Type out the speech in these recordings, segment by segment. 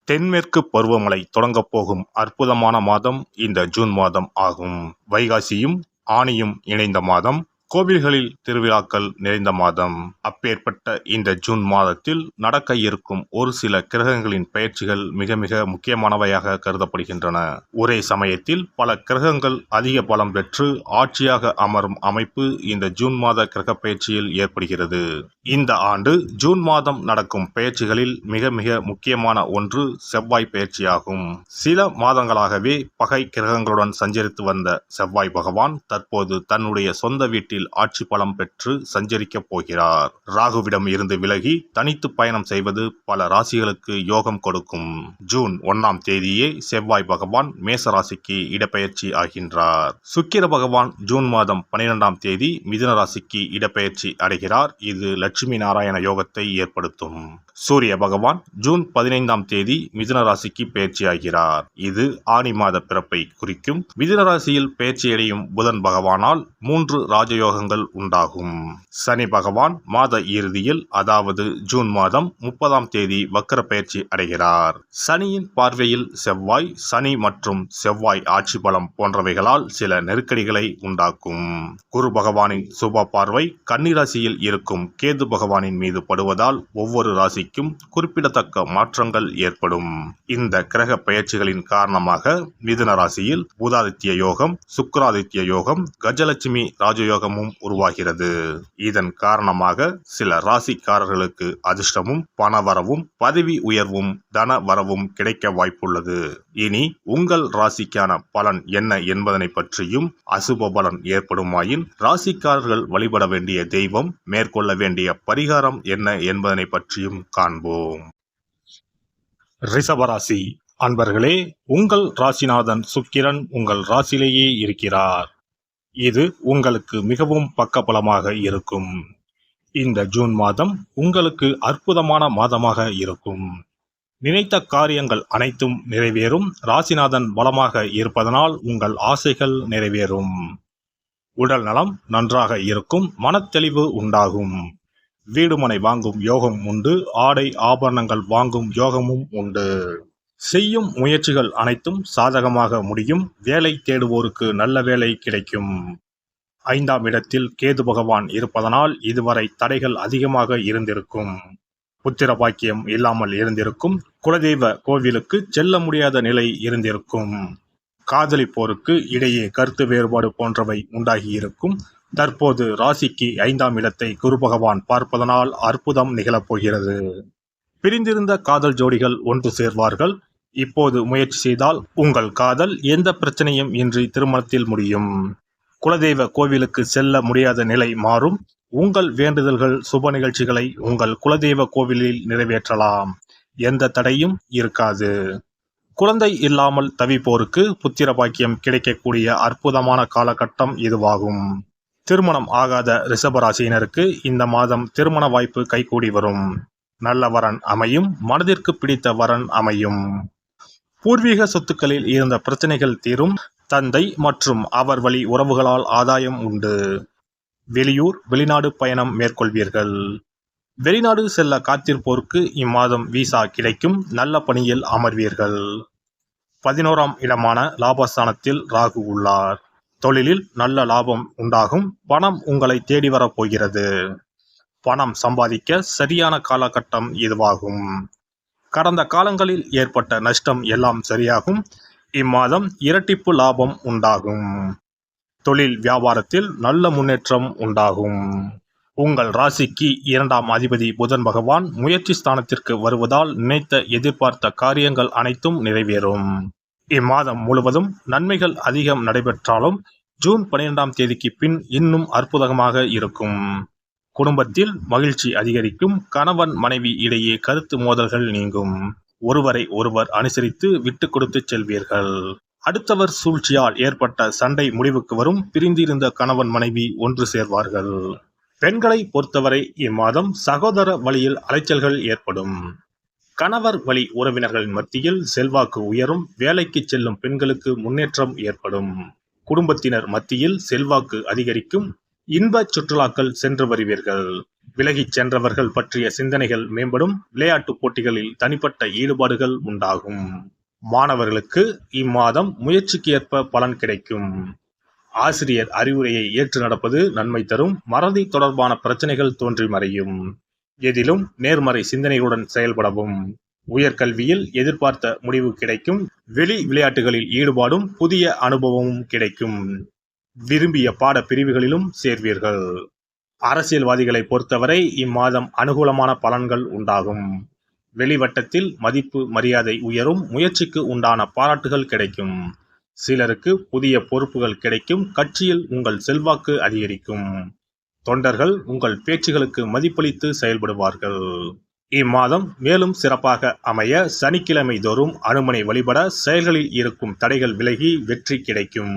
தென்மேற்கு பருவமழை தொடங்கப் போகும் அற்புதமான மாதம் இந்த ஜூன் மாதம் ஆகும். வைகாசியும் ஆனியும் இணைந்த மாதம், கோவில்களில் திருவிழாக்கள் நிறைந்த மாதம். அப்பேற்பட்ட இந்த ஜூன் மாதத்தில் நடக்க இருக்கும் ஒரு சில கிரகங்களின் பெயர்ச்சிகள் மிக மிக முக்கியமானவையாக கருதப்படுகின்றன. ஒரே சமயத்தில் பல கிரகங்கள் அதிக பலம் பெற்று ஆட்சியாக அமரும் அமைப்பு இந்த ஜூன் மாத கிரக பெயர்ச்சியில் ஏற்படுகிறது. இந்த ஆண்டு ஜூன் மாதம் நடக்கும் பெயர்ச்சிகளில் மிக மிக முக்கியமான ஒன்று செவ்வாய் பெயர்ச்சியாகும். சில மாதங்களாகவே பகை கிரகங்களுடன் சஞ்சரித்து வந்த செவ்வாய் பகவான் தற்போது தன்னுடைய சொந்த வீட்டில் ஆட்சி பலம் பெற்று சஞ்சரிக்கப் போகிறார். ராகுவிடம் இருந்து விலகி தனித்து பயணம் செய்வது பல ராசிகளுக்கு யோகம் கொடுக்கும். ஜூன் 1ஆம் தேதியே செவ்வாய் பகவான் மேச ராசிக்கு இடப்பெயர்ச்சி ஆகின்றார். சுக்கிர பகவான் ஜூன் மாதம் 12ஆம் தேதி மிதுன ராசிக்கு இடப்பெயர்ச்சி அடைகிறார். இது லட்சுமி நாராயண யோகத்தை ஏற்படுத்தும். சூரிய பகவான் ஜூன் 15ஆம் தேதி மிதுன ராசிக்கு பெயர்ச்சியாகிறார். இது ஆனி மாத பிறப்பை குறிக்கும். மிதுன ராசியில் பெயர்ச்சியடையும் புதன் பகவானால் 3 ராஜயோகங்கள் உண்டாகும். சனி பகவான் மாத இறுதியில், அதாவது ஜூன் மாதம் 30ஆம் தேதி வக்கர பெயர்ச்சி அடைகிறார். சனியின் பார்வையில் செவ்வாய், சனி மற்றும் செவ்வாய் ஆட்சி பலம் போன்றவைகளால் சில நெருக்கடிகளை உண்டாக்கும். குரு பகவானின் சுப பார்வை கன்னி ராசியில் இருக்கும் கேது பகவானின் மீது படுவதால் ஒவ்வொரு ராசிக்கும் குறிப்பிடத்தக்க மாற்றங்கள் ஏற்படும். இந்த கிரக பெயர்ச்சிகளின் காரணமாக மிதுன ராசியில் புதாதித்ய யோகம், சுக்கிராதித்ய யோகம், கஜலட்சுமி ராஜயோகமும் உருவாகிறது. இதன் காரணமாக சில ராசிக்காரர்களுக்கு அதிர்ஷ்டமும் பணவரவும் பதவி உயர்வும் தன வரவும் கிடைக்க வாய்ப்புள்ளது. இனி உங்கள் ராசிக்கான பலன் என்ன என்பதனை பற்றியும், அசுப பலன் ஏற்படுமாயின் ராசிக்காரர்கள் வழிபட வேண்டிய தெய்வம், மேற்கொள்ள வேண்டிய பரிகாரம் என்ன என்பதனை பற்றியும் காண்போம். ரிஷபராசி அன்பர்களே, உங்கள் ராசிநாதன் சுக்கிரன் உங்கள் ராசியிலேயே இருக்கிறார். இது உங்களுக்கு மிகவும் பக்கபலமாக இருக்கும். இந்த ஜூன் மாதம் உங்களுக்கு அற்புதமான மாதமாக இருக்கும். நினைத்த காரியங்கள் அனைத்தும் நிறைவேறும். ராசிநாதன் பலமாக இருப்பதனால் உங்கள் ஆசைகள் நிறைவேறும். உடல் நலம் நன்றாக இருக்கும். மனத்தெளிவு உண்டாகும். வீடுமனை வாங்கும் யோகம் உண்டு. ஆடை ஆபரணங்கள் வாங்கும் யோகமும் உண்டு. செய்யும் முயற்சிகள் அனைத்தும் சாதகமாக முடியும். வேலை தேடுவோருக்கு நல்ல வேலை கிடைக்கும். 5ஆம் இடத்தில் கேது பகவான் இருப்பதனால் இதுவரை தடைகள் அதிகமாக இருந்திருக்கும். புத்திர பாக்கியம் இல்லாமல் இருந்திருக்கும். குலதெய்வ கோவிலுக்கு செல்ல முடியாத நிலை இருந்திருக்கும். காதலிப்போருக்கு இடையே கருத்து வேறுபாடு போன்றவை உண்டாகியிருக்கும். தற்போது ராசிக்கு 5ஆம் இடத்தை குரு பகவான் பார்ப்பதனால் அற்புதம் நிகழப்போகிறது. பிரிந்திருந்த காதல் ஜோடிகள் ஒன்று சேர்வார்கள். இப்போது முயற்சி செய்தால் உங்கள் காதல் எந்த பிரச்சனையும் இன்றி திருமணத்தில் முடியும். குலதெய்வ கோவிலுக்கு செல்ல முடியாத நிலை மாறும். உங்கள் வேண்டுதல்கள், சுப நிகழ்ச்சிகளை உங்கள் குலதெய்வ கோவிலில் நிறைவேற்றலாம். எந்த தடையும் இருக்காது. குழந்தை இல்லாமல் தவிப்போருக்கு புத்திர பாக்கியம் கிடைக்கக்கூடிய அற்புதமான காலகட்டம் இதுவாகும். திருமணம் ஆகாத ரிஷபராசியினருக்கு இந்த மாதம் திருமண வாய்ப்பு கைகூடி வரும். நல்ல வரன் அமையும். மனதிற்கு பிடித்த வரன் அமையும். பூர்வீக சொத்துக்களில் இருந்த பிரச்சனைகள் தீரும். தந்தை மற்றும் அவர் வழி உறவுகளால் ஆதாயம் உண்டு. வெளியூர், வெளிநாடு பயணம் மேற்கொள்வீர்கள். வெளிநாடு செல்ல காத்திருப்போருக்கு இம்மாதம் விசா கிடைக்கும். நல்ல பணியில் அமர்வீர்கள். 11ஆம் இடமான லாபஸ்தானத்தில் ராகு உள்ளார். தொழிலில் நல்ல லாபம் உண்டாகும். பணம் உங்களை தேடி வரப்போகிறது. பணம் சம்பாதிக்க சரியான காலகட்டம் இதுவாகும். கடந்த காலங்களில் ஏற்பட்ட நஷ்டம் எல்லாம் சரியாகும். இம்மாதம் இரட்டிப்பு லாபம் உண்டாகும். தொழில் வியாபாரத்தில் நல்ல முன்னேற்றம் உண்டாகும். உங்கள் ராசிக்கு 2ஆம் அதிபதி புதன் பகவான் முயற்சி ஸ்தானத்திற்கு வருவதால் நினைத்த எதிர்பார்த்த காரியங்கள் அனைத்தும் நிறைவேறும். இம்மாதம் முழுவதும் நன்மைகள் அதிகம் நடைபெற்றாலும் ஜூன் 12ஆம் தேதிக்கு பின் இன்னும் அற்புதமாக இருக்கும். குடும்பத்தில் மகிழ்ச்சி அதிகரிக்கும். கணவன் மனைவி இடையே கருத்து மோதல்கள் நீங்கும். ஒருவரை ஒருவர் அனுசரித்து விட்டு கொடுத்து செல்வீர்கள். அடுத்தவர் சூழ்ச்சியால் ஏற்பட்ட சண்டை முடிவுக்கு வரும். பிரிந்திருந்த கணவன் மனைவி ஒன்று சேர்வார்கள். பெண்களை பொறுத்தவரை இம்மாதம் சகோதர வழியில் அலைச்சல்கள் ஏற்படும். கணவர் வழி உறவினர்களின் மத்தியில் செல்வாக்கு உயரும். வேலைக்கு செல்லும் பெண்களுக்கு முன்னேற்றம் ஏற்படும். குடும்பத்தினர் மத்தியில் செல்வாக்கு அதிகரிக்கும். இன்ப சுற்றுலாக்கள் சென்று வருவீர்கள். விலகிச் சென்றவர்கள் பற்றிய சிந்தனைகள் மேம்படும். விளையாட்டுப் போட்டிகளில் தனிப்பட்ட ஈடுபாடுகள் உண்டாகும். மாணவர்களுக்கு இம்மாதம் முயற்சிக்கு ஏற்ப பலன் கிடைக்கும். ஆசிரியர் அறிவுரையை ஏற்று நடப்பது நன்மை தரும். மறதி தொடர்பான பிரச்சனைகள் தோன்றி மறையும். எதிலும் நேர்மறை சிந்தனைகளுடன் செயல்படவும். உயர்கல்வியில் எதிர்பார்த்த முடிவு கிடைக்கும். வெளி விளையாட்டுகளில் ஈடுபாடும் புதிய அனுபவமும் கிடைக்கும். விரும்பிய பாட பிரிவுகளிலும் சேர்வீர்கள். அரசியல்வாதிகளை பொறுத்தவரை இம்மாதம் அனுகூலமான பலன்கள் உண்டாகும். வெளிவட்டத்தில் மதிப்பு மரியாதை உயரும். முயற்சிக்கு உண்டான பாராட்டுகள் கிடைக்கும். சிலருக்கு புதிய பொறுப்புகள் கிடைக்கும். கட்சியில் உங்கள் செல்வாக்கு அதிகரிக்கும். தொண்டர்கள் உங்கள் பேச்சுகளுக்கு மதிப்பளித்து செயல்படுவார்கள். இம்மாதம் மேலும் சிறப்பாக அமைய சனிக்கிழமை தோறும் அனுமனை வழிபட செயல்களில் இருக்கும் தடைகள் விலகி வெற்றி கிடைக்கும்.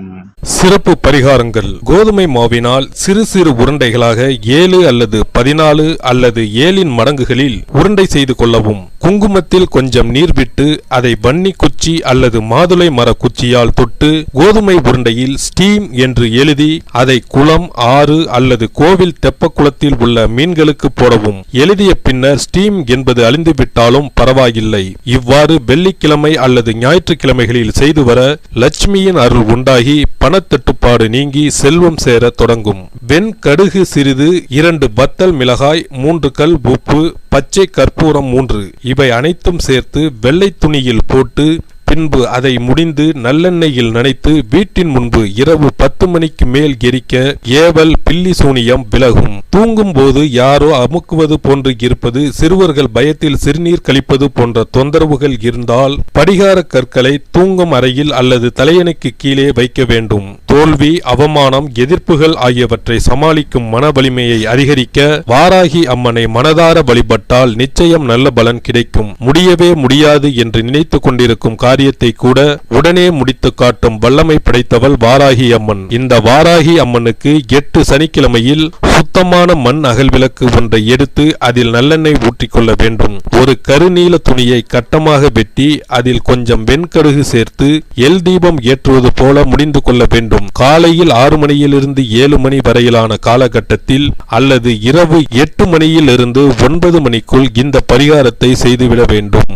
சிறப்பு பரிகாரங்கள். கோதுமை மாவினால் சிறு சிறு உருண்டைகளாக 7 அல்லது 14 அல்லது 7 மடங்குகளில் உருண்டை செய்து கொள்ளவும். குங்குமத்தில் கொஞ்சம் நீர் விட்டு அதை வன்னி குச்சி அல்லது மாதுளை மர குச்சியால் தொட்டு கோதுமை உருண்டையில் ஸ்டீம் என்று எழுதி அதை குளம், ஆறு அல்லது கோவில் தெப்பக்குளத்தில் உள்ள மீன்களுக்கு போடவும். எழுதிய பின்னர் ஸ்டீம் என்பது அழிந்துவிட்டாலும் பரவாயில்லை. இவ்வாறு வெள்ளிக்கிழமை அல்லது ஞாயிற்றுக்கிழமைகளில் செய்து வர லட்சுமியின் அருள் உண்டாகி பணத்தட்டுப்பாடு நீங்கி செல்வம் சேர தொடங்கும். வெண்கடுகு சிறிது, 2 வத்தல் மிளகாய், 3 கல் உப்பு, பச்சை கற்பூரம் 3 இவை அனைத்தும் சேர்த்து வெள்ளை துணியில் போட்டு பின்பு அதை முடிந்து நல்லெண்ணெயில் நனைத்து வீட்டின் முன்பு இரவு 10 மணிக்கு மேல் எரிக்க ஏவல், பில்லி சூனியம் விலகும். தூங்கும் போது யாரோ அமுக்குவது போன்று இருப்பது, சிறுவர்கள் பயத்தில் சிறுநீர் கழிப்பது போன்ற தொந்தரவுகள் இருந்தால் படிகார கற்களை தூங்கும் அறையில் அல்லது தலையணைக்கு கீழே வைக்க வேண்டும். தோல்வி, அவமானம், எதிர்ப்புகள் ஆகியவற்றை சமாளிக்கும் மன வலிமையை அதிகரிக்க வாராகி அம்மனை மனதார வழிபட்டால் நிச்சயம் நல்ல பலன் கிடைக்கும். முடியவே முடியாது என்று நினைத்து கொண்டிருக்கும் காரியத்தை கூட உடனே முடித்து காட்டும் வல்லமை படைத்தவள் வாராகி அம்மன். இந்த வாராகி அம்மனுக்கு 8 சனிக்கிழமையில் சுத்தமான மண் அகல் விளக்கு ஒன்றை எடுத்து அதில் நல்லெண்ணெய் ஊற்றிக்கொள்ள வேண்டும். ஒரு கருநீல துணியை கட்டமாக வெட்டி அதில் கொஞ்சம் வெண்கடுகு சேர்த்து எல் தீபம் ஏற்றுவது போல முடிந்து கொள்ள வேண்டும். காலையில் 6 மணியிலிருந்து 7 மணி வரையிலான காலகட்டத்தில் அல்லது இரவு 8 மணியிலிருந்து 9 மணிக்குள் இந்த பரிகாரத்தை செய்துவிட வேண்டும்.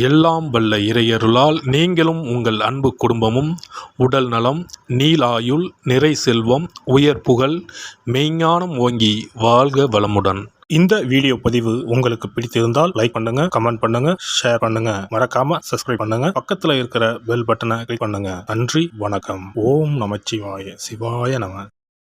எல்லாம் வல்ல இறையருளால் நீங்களும் உங்கள் அன்பு குடும்பமும் உடல் நலம், நீலாயுள், நிறை செல்வம், உயர் புகழ், மெய்ஞானம் ஓங்கி வாழ்க வளமுடன். இந்த வீடியோ பதிவு உங்களுக்கு பிடித்திருந்தால் லைக் பண்ணுங்க, கமெண்ட் பண்ணுங்க, ஷேர் பண்ணுங்க, மறக்காம சப்ஸ்கிரைப் பண்ணுங்க. பக்கத்துல இருக்கிற பெல் பட்டனை கிளிக் பண்ணுங்க. நன்றி, வணக்கம். ஓம் நமச்சிவாய. சிவாய நம.